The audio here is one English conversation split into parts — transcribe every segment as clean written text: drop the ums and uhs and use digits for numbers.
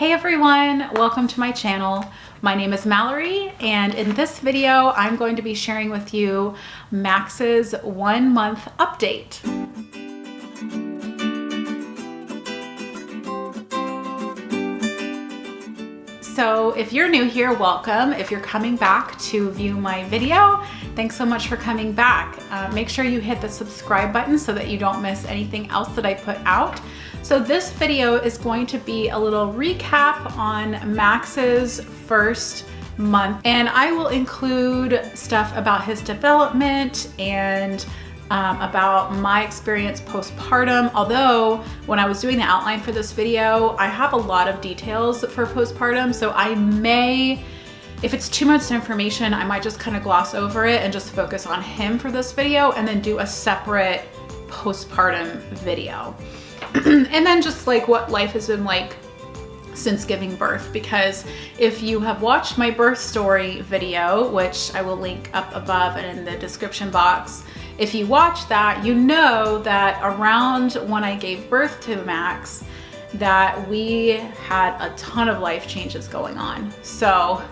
Hey everyone, welcome to my channel. My name is Mallory, and in this video I'm going to be sharing with you Max's 1 month update. So if you're new here, welcome. If you're coming back to view my video, thanks so much for coming back. Make sure you hit the subscribe button so that you don't miss anything else that I put out. So this video is going to be a little recap on Max's first month, and I will include stuff about his development and about my experience postpartum. Although when I was doing the outline for this video, I have a lot of details for postpartum, so I may, if it's too much information, I might just kind of gloss over it and just focus on him for this video and then do a separate postpartum video. And then just like what life has been like since giving birth, because if you have watched my birth story video, which I will link up above and in the description box, if you watch that, you know that around when I gave birth to Max, that we had a ton of life changes going on. So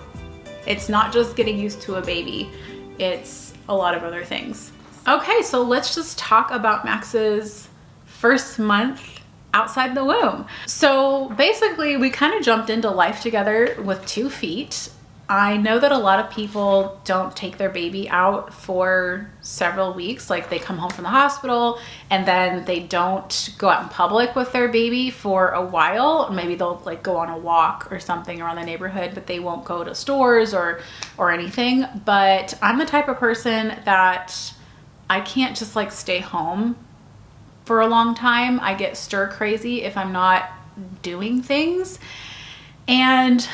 it's not just getting used to a baby, it's a lot of other things. Okay, so let's just talk about Max's first month outside the womb. So basically we kind of jumped into life together with 2 feet. I know that a lot of people don't take their baby out for several weeks. Like they come home from the hospital and then they don't go out in public with their baby for a while. Maybe they'll like go on a walk or something around the neighborhood, but they won't go to stores or anything. But I'm the type of person that I can't just like stay home for a long time. I get stir crazy if I'm not doing things. And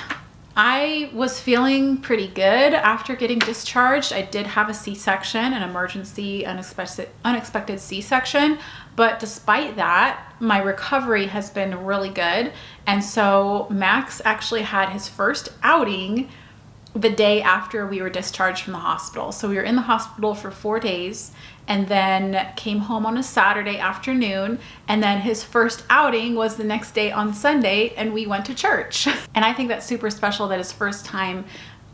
I was feeling pretty good after getting discharged. I did have a C-section, an emergency unexpected C-section, but despite that, my recovery has been really good. And so Max actually had his first outing the day after we were discharged from the hospital. So we were in the hospital for 4 days and then came home on a Saturday afternoon, and then his first outing was the next day on Sunday, and we went to church. And I think that's super special that his first time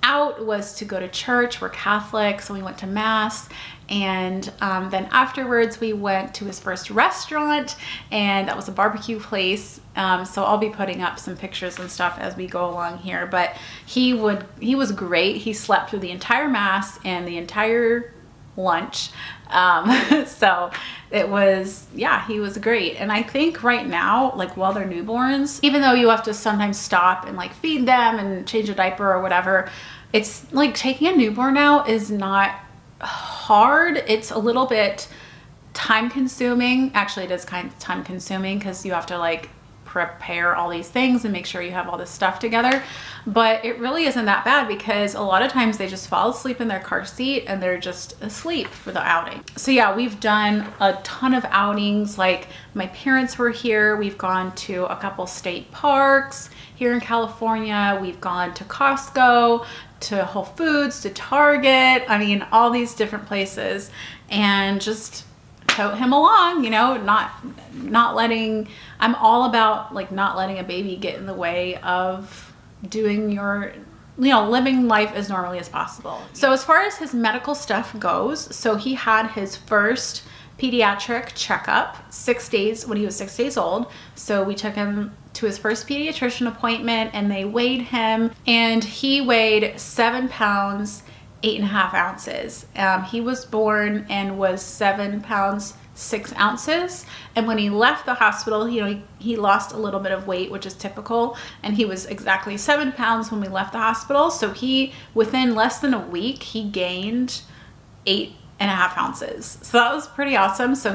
out was to go to church. We're Catholic, so we went to Mass, and then afterwards we went to his first restaurant, and that was a barbecue place. So I'll be putting up some pictures and stuff as we go along here, but he was great. He slept through the entire Mass and the entire lunch. So it was, yeah, he was great. And I think right now, like while they're newborns, even though you have to sometimes stop and like feed them and change a diaper or whatever, it's like taking a newborn out is not hard. It's a little bit time consuming. Actually, it is kind of time consuming because you have to like prepare all these things and make sure you have all this stuff together, but it really isn't that bad because a lot of times they just fall asleep in their car seat and they're just asleep for the outing. So yeah, we've done a ton of outings. Like my parents were here. We've gone to a couple state parks here in California. We've gone to Costco, to Whole Foods, to Target. I mean, all these different places, and just tote him along, you know, not letting, I'm all about like not letting a baby get in the way of doing your, you know, living life as normally as possible. So as far as his medical stuff goes, so he had his first pediatric checkup 6 days when he was 6 days old. So we took him to his first pediatrician appointment and they weighed him, and he weighed 7 pounds 8.5 ounces. He was born and was 7 pounds 6 ounces. And when he left the hospital, you know, he lost a little bit of weight, which is typical. And he was exactly 7 pounds when we left the hospital. So he, within less than a week, he gained 8.5 ounces. So that was pretty awesome. So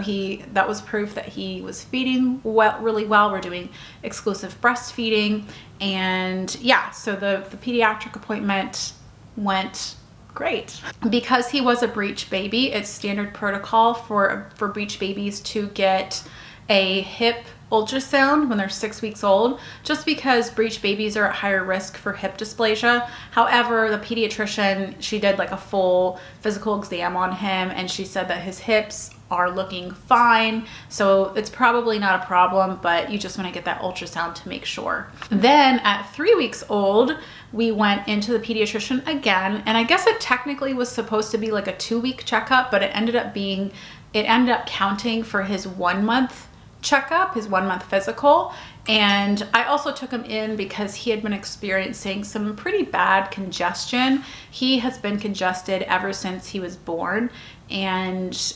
that was proof that he was feeding really well. We're doing exclusive breastfeeding. And yeah, so the pediatric appointment went great. Because he was a breech baby, it's standard protocol for breech babies to get a hip ultrasound when they're 6 weeks old, just because breech babies are at higher risk for hip dysplasia. However, the pediatrician, she did like a full physical exam on him, and she said that his hips are looking fine, so it's probably not a problem, but you just want to get that ultrasound to make sure. Then at 3 weeks old, we went into the pediatrician again, and I guess it technically was supposed to be like a 2-week checkup, but it ended up counting for his 1 month checkup, his 1 month physical. And I also took him in because he had been experiencing some pretty bad congestion. He has been congested ever since he was born, and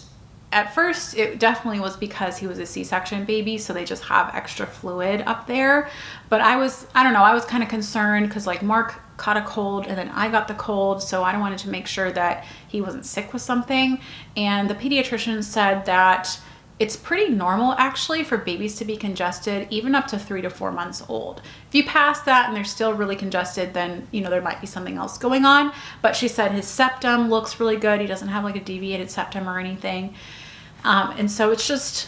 at first it definitely was because he was a C-section baby, so they just have extra fluid up there. But I don't know, I was kind of concerned because like Mark caught a cold and then I got the cold, so I wanted to make sure that he wasn't sick with something. And the pediatrician said that it's pretty normal actually for babies to be congested even up to 3 to 4 months old. If you pass that and they're still really congested, then you know there might be something else going on. But she said his septum looks really good. He doesn't have like a deviated septum or anything. And so it's just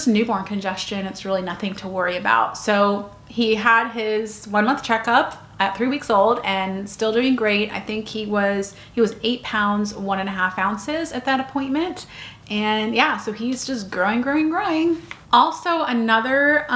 newborn congestion. It's really nothing to worry about. So he had his 1 month checkup at 3 weeks old and still doing great. I think he was 8 pounds, 1.5 ounces at that appointment. And yeah, so he's just growing. Also, another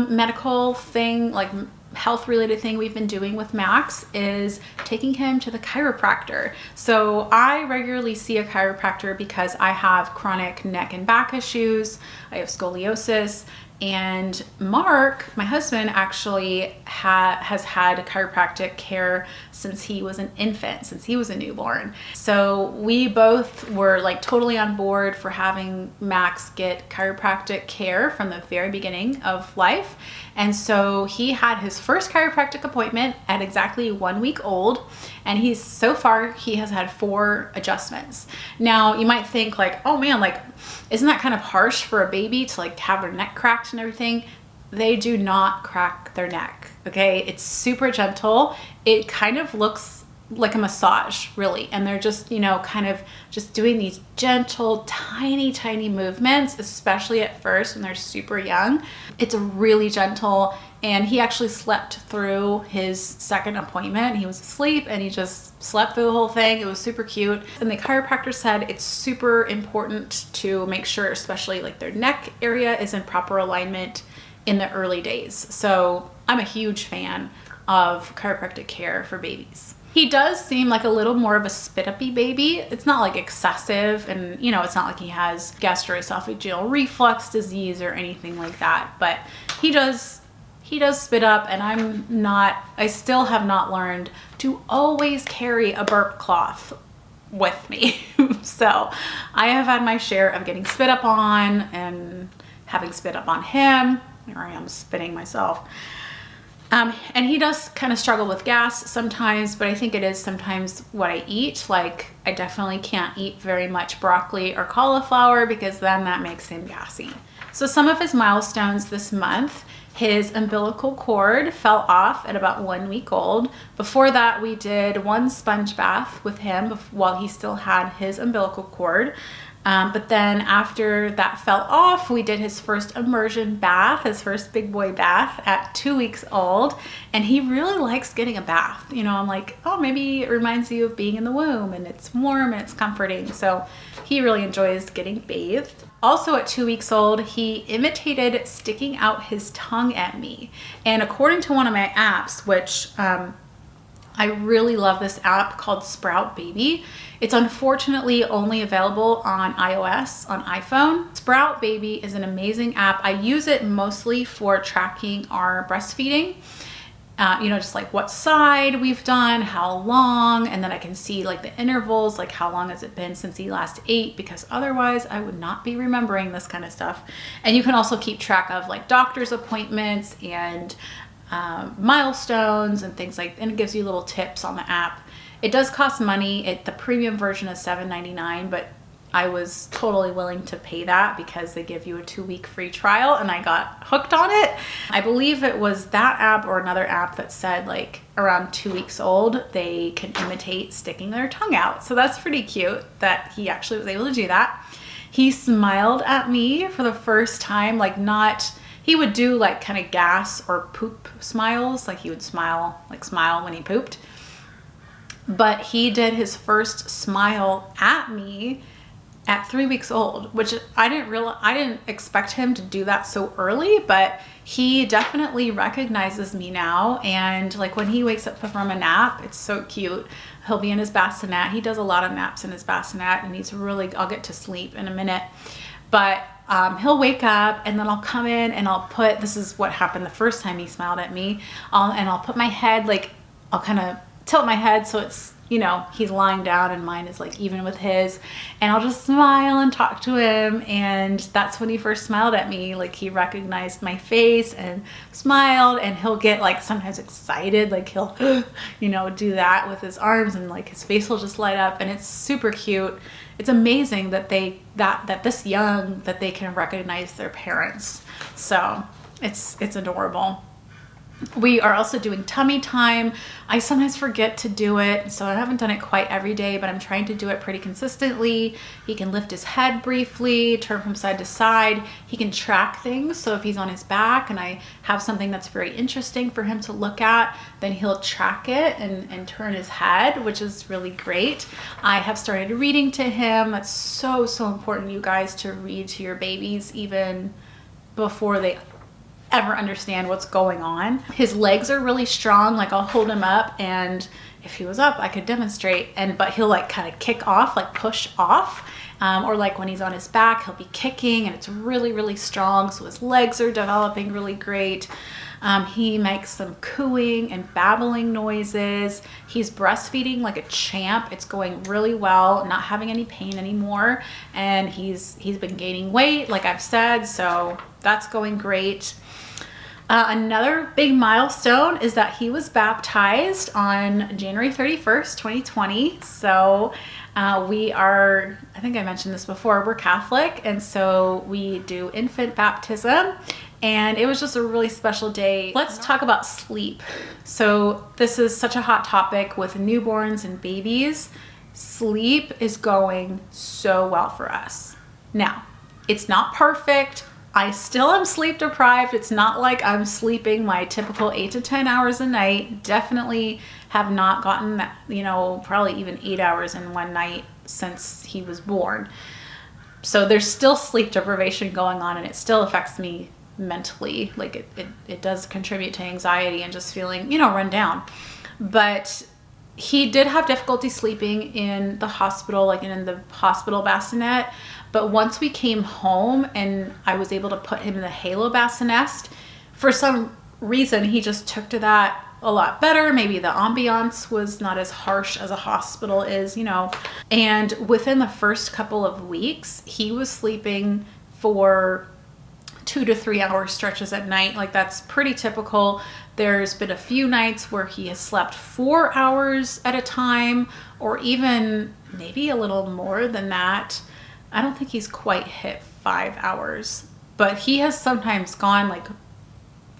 medical thing, like health related thing we've been doing with Max is taking him to the chiropractor. So I regularly see a chiropractor because I have chronic neck and back issues. I have scoliosis. And Mark, my husband, actually has had chiropractic care since he was an infant, since he was a newborn. So we both were like totally on board for having Max get chiropractic care from the very beginning of life. And so he had his first chiropractic appointment at exactly 1 week old. And so far he has had 4 adjustments. Now you might think like, oh man, like, isn't that kind of harsh for a baby to like have their neck cracked and everything? They do not crack their neck, okay? It's super gentle. It kind of looks like a massage, really. And they're just, you know, kind of just doing these gentle, tiny movements, especially at first when they're super young. It's really gentle. And he actually slept through his second appointment. He was asleep and he just slept through the whole thing. It was super cute. And the chiropractor said it's super important to make sure, especially like their neck area is in proper alignment in the early days. So I'm a huge fan of chiropractic care for babies. He does seem like a little more of a spit-uppy baby. It's not like excessive, and you know, it's not like he has gastroesophageal reflux disease or anything like that, but he does spit up, and I still have not learned to always carry a burp cloth with me. So I have had my share of getting spit up on and having spit up on him. Here I am spitting myself. And he does kind of struggle with gas sometimes, but I think it is sometimes what I eat. Like I definitely can't eat very much broccoli or cauliflower because then that makes him gassy. So some of his milestones this month: his umbilical cord fell off at about 1 week old. Before that, we did 1 sponge bath with him while he still had his umbilical cord. But then after that fell off, we did his first immersion bath, his first big boy bath at 2 weeks old. And he really likes getting a bath. You know, I'm like, oh, maybe it reminds you of being in the womb and it's warm and it's comforting. So he really enjoys getting bathed. Also at 2 weeks old, he imitated sticking out his tongue at me. And according to one of my apps, which I really love this app called Sprout Baby. It's unfortunately only available on iOS, on iPhone. Sprout Baby is an amazing app. I use it mostly for tracking our breastfeeding. You know, just like what side we've done, how long, and then I can see like the intervals, like how long has it been since he last ate, because otherwise I would not be remembering this kind of stuff. And you can also keep track of like doctor's appointments and milestones and things like, and it gives you little tips on the app. It does cost money. The premium version is $7.99, but I was totally willing to pay that because they give you a 2-week free trial and I got hooked on it. I believe it was that app or another app that said like around 2 weeks old, they can imitate sticking their tongue out. So that's pretty cute that he actually was able to do that. He smiled at me for the first time, like not, He would do like kind of gas or poop smiles, like he would smile when he pooped. But he did his first smile at me at 3 weeks old, which I didn't expect him to do that so early, but he definitely recognizes me now. And like when he wakes up from a nap, it's so cute. He'll be in his bassinet. He does a lot of naps in his bassinet, and I'll get to sleep in a minute. But he'll wake up, and then I'll come in and this is what happened the first time he smiled at me. I'll put my head, like, I'll kind of tilt my head so it's, you know, he's lying down and mine is like even with his, and I'll just smile and talk to him. And that's when he first smiled at me. Like, he recognized my face and smiled, and he'll get like sometimes excited, like he'll you know, do that with his arms, and like his face will just light up, and it's super cute. It's amazing that that this young, that they can recognize their parents. So it's adorable. We are also doing tummy time. I sometimes forget to do it, so I haven't done it quite every day, but I'm trying to do it pretty consistently. He can lift his head briefly, turn from side to side. He can track things, so if he's on his back and I have something that's very interesting for him to look at, then he'll track it and turn his head, which is really great. I have started reading to him. That's so important, you guys, to read to your babies even before they ever understand what's going on. His legs are really strong. Like, I'll hold him up, and if he was up, I could demonstrate, but he'll like kind of kick off, like push off, or like when he's on his back, he'll be kicking, and it's really strong. So his legs are developing really great. He makes some cooing and babbling noises. He's breastfeeding like a champ. It's going really well, not having any pain anymore. And he's been gaining weight, like I've said, so that's going great. Another big milestone is that he was baptized on January 31st, 2020. So I think I mentioned this before, we're Catholic, and so we do infant baptism, and it was just a really special day. Let's talk about sleep. So this is such a hot topic with newborns and babies. Sleep is going so well for us. Now, it's not perfect. I still am sleep deprived. It's not like I'm sleeping my typical 8 to 10 hours a night. Definitely have not gotten that, you know, probably even 8 hours in one night since he was born. So there's still sleep deprivation going on, and it still affects me mentally. Like it does contribute to anxiety and just feeling, you know, run down. But he did have difficulty sleeping in the hospital, like in the hospital bassinet. But once we came home and I was able to put him in the halo bassinet, for some reason he just took to that a lot better. Maybe the ambiance was not as harsh as a hospital is, you know. And within the first couple of weeks, he was sleeping for 2 to 3 hour stretches at night. Like, that's pretty typical. There's been a few nights where he has slept 4 hours at a time, or even maybe a little more than that. I don't think he's quite hit 5 hours, but he has sometimes gone like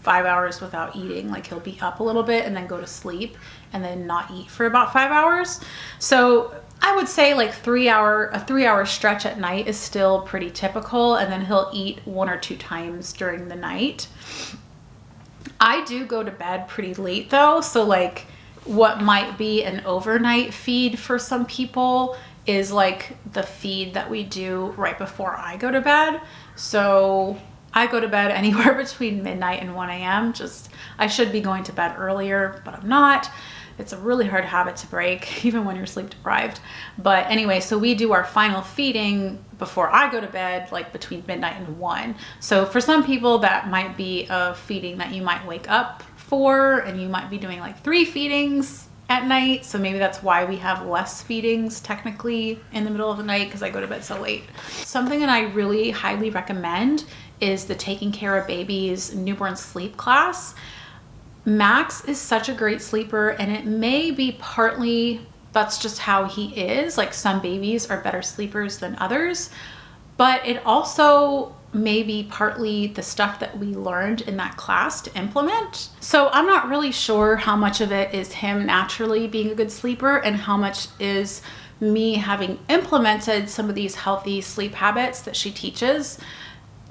5 hours without eating. Like, he'll be up a little bit and then go to sleep and then not eat for about 5 hours. So I would say like a 3 hour stretch at night is still pretty typical. And then he'll eat 1 or 2 times during the night. I do go to bed pretty late though. So like what might be an overnight feed for some people is like the feed that we do right before I go to bed. So I go to bed anywhere between midnight and 1 a.m. I should be going to bed earlier, but I'm not. It's a really hard habit to break, even when you're sleep deprived. But anyway, so we do our final feeding before I go to bed, like between midnight and 1. So for some people, that might be a feeding that you might wake up for, and you might be doing like 3 feedings at night. So maybe that's why we have less feedings technically in the middle of the night, because I go to bed so late. Something that I really highly recommend is the Taking Care of Babies newborn sleep class. Max is such a great sleeper, and it may be partly that's just how he is. Like, some babies are better sleepers than others, but it also may be partly the stuff that we learned in that class to implement. So I'm not really sure how much of it is him naturally being a good sleeper and how much is me having implemented some of these healthy sleep habits that she teaches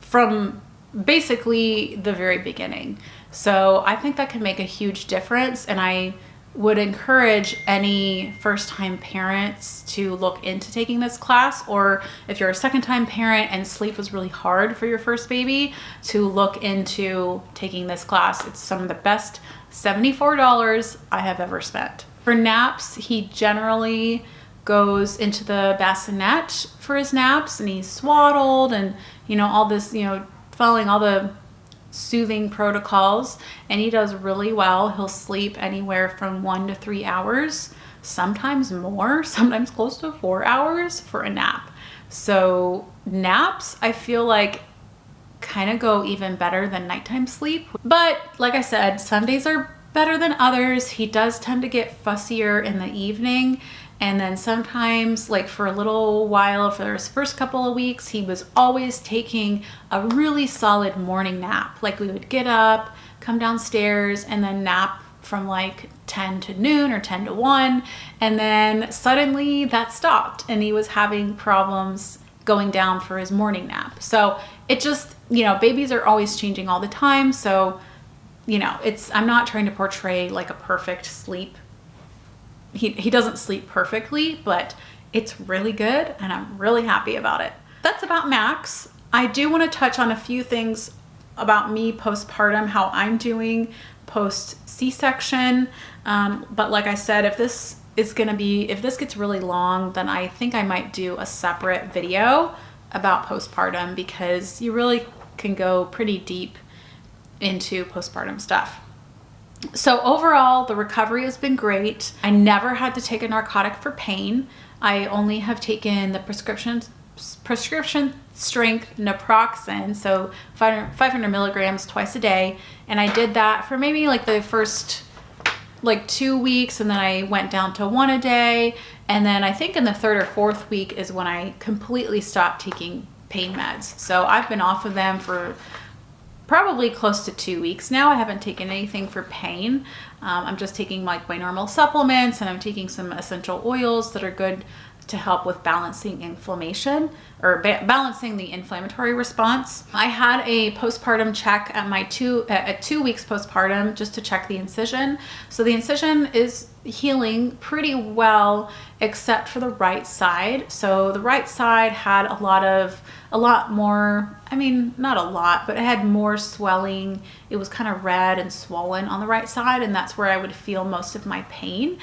from basically the very beginning. So I think that can make a huge difference, and I would encourage any first-time parents to look into taking this class, or if you're a second-time parent and sleep was really hard for your first baby, to look into taking this class. It's some of the best $74 I have ever spent. For naps, he generally goes into the bassinet for his naps, and he's swaddled and, you know, all this, you know, following all the soothing protocols, and he does really well. He'll sleep anywhere from 1 to 3 hours, sometimes more, sometimes close to 4 hours for a nap. So naps, I feel like, kind of go even better than nighttime sleep. But like I said, some days are better than others. He does tend to get fussier in the evening. And then sometimes, like for a little while, for his first couple of weeks, he was always taking a really solid morning nap. Like we would get up, come downstairs, and then nap from like 10 to noon or 10 to 1. And then suddenly that stopped, and he was having problems going down for his morning nap. So it just, you know, babies are always changing all the time. So, you know, I'm not trying to portray like a perfect sleep. He doesn't sleep perfectly, but it's really good, and I'm really happy about it. That's about Max. I do want to touch on a few things about me postpartum, how I'm doing post C-section. But like I said, if this gets really long, then I think I might do a separate video about postpartum, because you really can go pretty deep into postpartum stuff. So overall, the recovery has been great. I never had to take a narcotic for pain. I only have taken the prescription strength naproxen, so 500 milligrams twice a day. And I did that for maybe like the first like 2 weeks, and then I went down to 1 a day. And then I think in the 3rd or 4th week is when I completely stopped taking pain meds. So I've been off of them for probably close to 2 weeks now. I haven't taken anything for pain. I'm just taking like my normal supplements, and I'm taking some essential oils that are good to help with balancing inflammation, or balancing the inflammatory response. I had a postpartum check at 2 weeks postpartum, just to check the incision. So the incision is healing pretty well, except for the right side. So the right side had a lot more, I mean, not a lot, but it had more swelling. It was kind of red and swollen on the right side, and that's where I would feel most of my pain.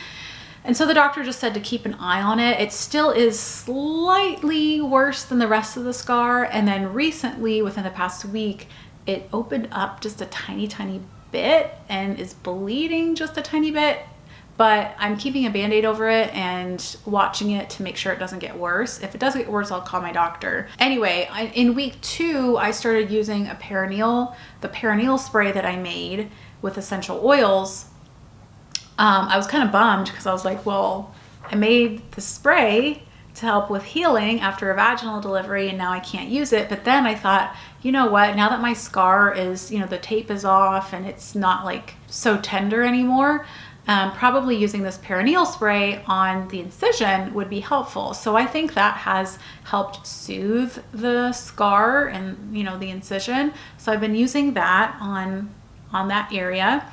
And so the doctor just said to keep an eye on it. It still is slightly worse than the rest of the scar. And then recently, within the past week, it opened up just a tiny, tiny bit and is bleeding just a tiny bit. But I'm keeping a Band-Aid over it and watching it to make sure it doesn't get worse. If it does get worse, I'll call my doctor. Anyway, in week 2, I started using the perineal spray that I made with essential oils. I was kind of bummed, because I was like, well, I made the spray to help with healing after a vaginal delivery, and now I can't use it. But then I thought, you know what, now that my scar is, you know, the tape is off and it's not like so tender anymore, probably using this perineal spray on the incision would be helpful. So I think that has helped soothe the scar and, you know, the incision. So I've been using that on that area.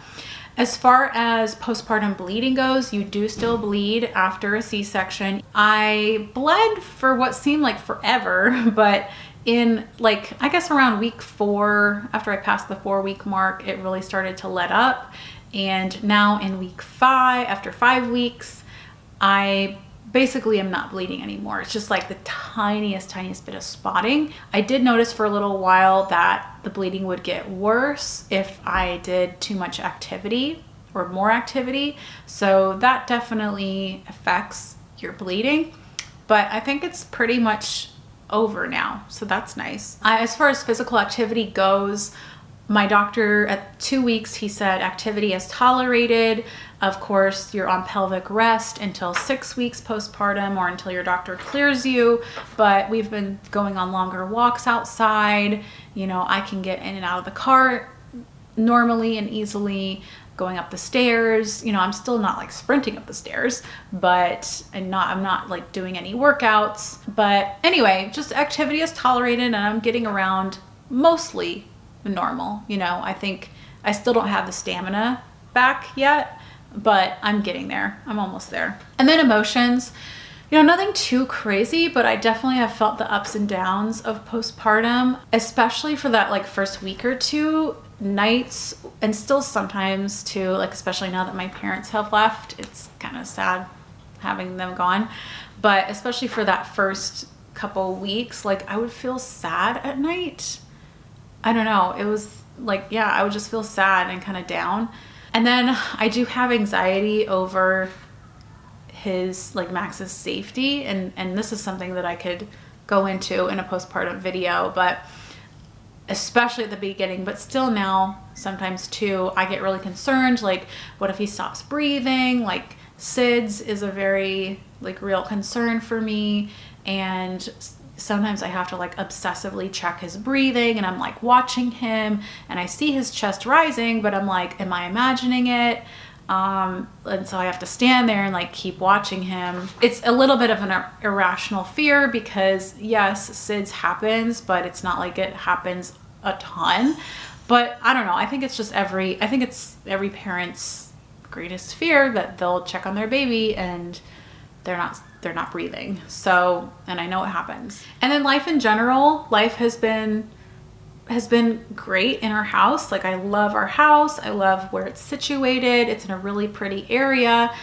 As far as postpartum bleeding goes, you do still bleed after a C-section. I bled for what seemed like forever, but in like, I guess around week 4, after I passed the 4-week mark, it really started to let up. And now in week 5, after 5 weeks, I basically am not bleeding anymore. It's just like the tiniest bit of spotting. I did notice for a little while that the bleeding would get worse if I did too much activity or more activity. So that definitely affects your bleeding, but I think it's pretty much over now. So that's nice. As far as physical activity goes, my doctor at 2 weeks, he said activity is tolerated. Of course, you're on pelvic rest until 6 weeks postpartum, or until your doctor clears you. But we've been going on longer walks outside. You know, I can get in and out of the car normally and easily, going up the stairs. You know, I'm still not like sprinting up the stairs, but I'm not like doing any workouts. But anyway, just activity is tolerated, and I'm getting around mostly normal. You know, I think I still don't have the stamina back yet, but I'm getting there. I'm almost there. And then emotions, you know, nothing too crazy, but I definitely have felt the ups and downs of postpartum, especially for that like first week or two. Nights, and still sometimes too, like especially now that my parents have left, it's kind of sad having them gone, but especially for that first couple weeks, like I would feel sad at night. I don't know, it was like, yeah, I would just feel sad and kind of down. And then I do have anxiety over his, like Max's safety, and this is something that I could go into in a postpartum video, but especially at the beginning, but still now sometimes too, I get really concerned. Like, what if he stops breathing? Like, SIDS is a very like real concern for me. And sometimes I have to like obsessively check his breathing, and I'm like watching him and I see his chest rising, but I'm like, am I imagining it? And so I have to stand there and like keep watching him. It's a little bit of an irrational fear because yes, SIDS happens, but it's not like it happens a ton. But I don't know. I think it's just every parent's greatest fear that they'll check on their baby and they're not breathing. So, and I know it happens. And then life in general, life has been great in our house. Like, I love our house. I love where it's situated. It's in a really pretty area.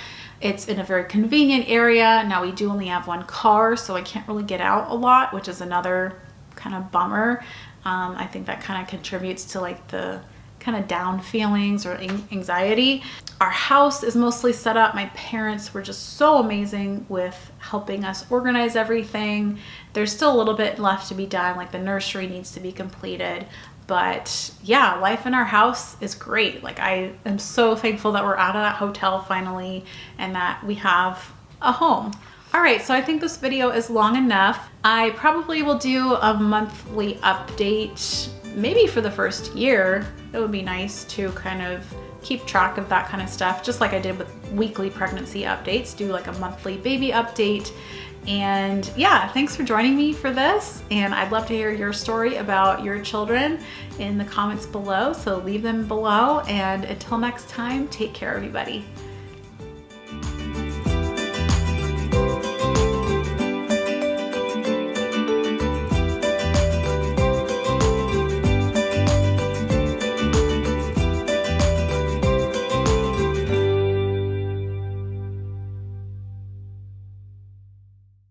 It's in a very convenient area. Now we do only have one car, so I can't really get out a lot, which is another kind of bummer. I think that kind of contributes to like the kind of down feelings or anxiety. Our house is mostly set up. My parents were just so amazing with helping us organize everything. There's still a little bit left to be done, like the nursery needs to be completed. But yeah, life in our house is great. Like, I am so thankful that we're out of that hotel finally and that we have a home. All right, so I think this video is long enough. I probably will do a monthly update, maybe for the first year. It would be nice to kind of keep track of that kind of stuff, just like I did with weekly pregnancy updates, do like a monthly baby update. And yeah, thanks for joining me for this. And I'd love to hear your story about your children in the comments below. So leave them below. And until next time, take care, everybody.